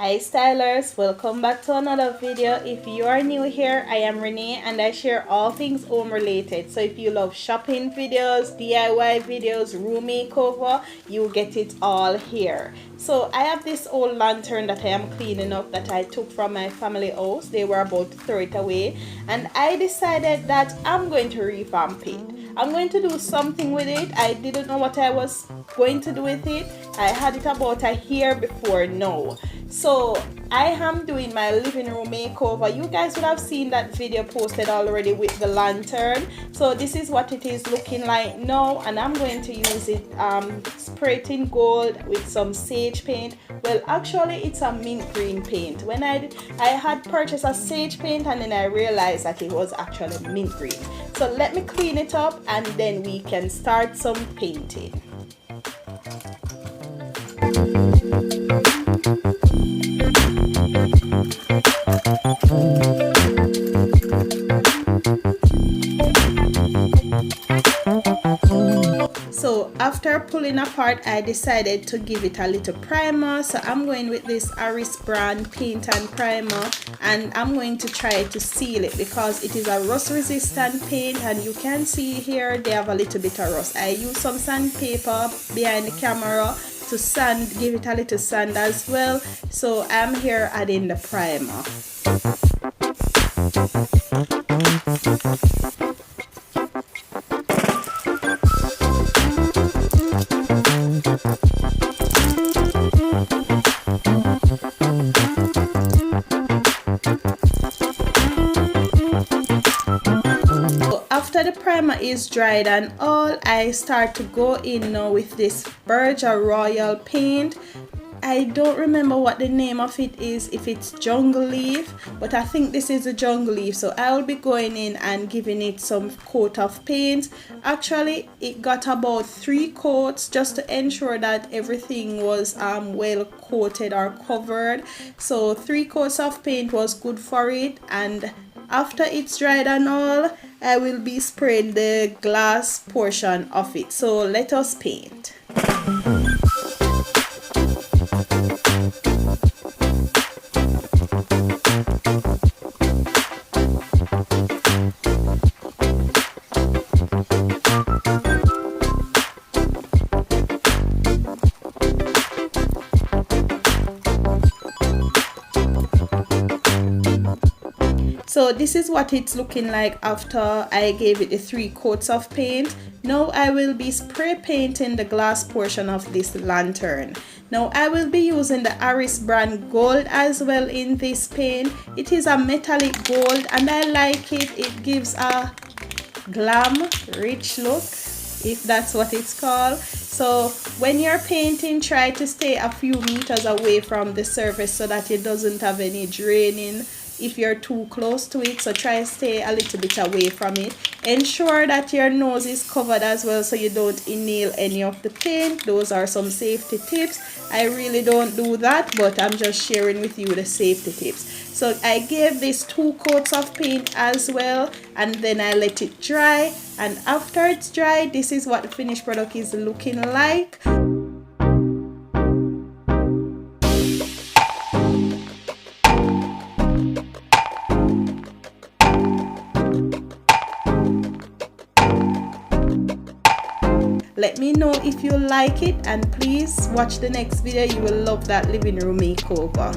Hi stylers, welcome back to another video. If you are new here, I am Renee and I share all things home related. So if you love shopping videos, DIY videos, room makeover, you get it all here. So I have this old lantern that I am cleaning up that I took from my family house. They were about to throw it away and I decided that I'm going to revamp it. I'm going to do something with it. I didn't know what I was going to do with it. I had it about a year before now. So I am doing my living room makeover. You guys would have seen that video posted already with the lantern. So this is what it is looking like now, and I'm going to use it spray it in gold with some sage paint. Well, actually it's a mint green paint. When I had purchased a sage paint and then I realized that it was actually mint green. So let me clean it up and then we can start some painting. So after pulling apart, I decided to give it a little primer. So I'm going with this Aris brand paint and primer, and I'm going to try to seal it because it is a rust resistant paint, and you can see here they have a little bit of rust. I used some sandpaper behind the camera to sand, give it a little sand as well. So I'm here adding the primer. After the primer is dried and all, I start to go in now with this Berger Royal paint. I don't remember what the name of it is, if it's jungle leaf, but I think this is a jungle leaf. So I'll be going in and giving it some coat of paint. Actually it got about 3 coats just to ensure that everything was well coated or covered. So 3 coats of paint was good for it, and after it's dried and all, I will be spraying the glass portion of it. So let us paint. So this is what it's looking like after I gave it the 3 coats of paint. Now I will be spray painting the glass portion of this lantern. Now I will be using the Aris brand gold as well in this paint. It is a metallic gold and I like it. It gives a glam, rich look, if that's what it's called. So when you're painting, try to stay a few meters away from the surface so that it doesn't have any draining if you're too close to it. So try to stay a little bit away from it. Ensure that your nose is covered as well so you don't inhale any of the paint. Those are some safety tips. I really don't do that, but I'm just sharing with you the safety tips. So I gave this 2 coats of paint as well, and then I let it dry, and after it's dry, this is what the finished product is looking like. Let me know if you like it, and please watch the next video. You will love that living room makeover.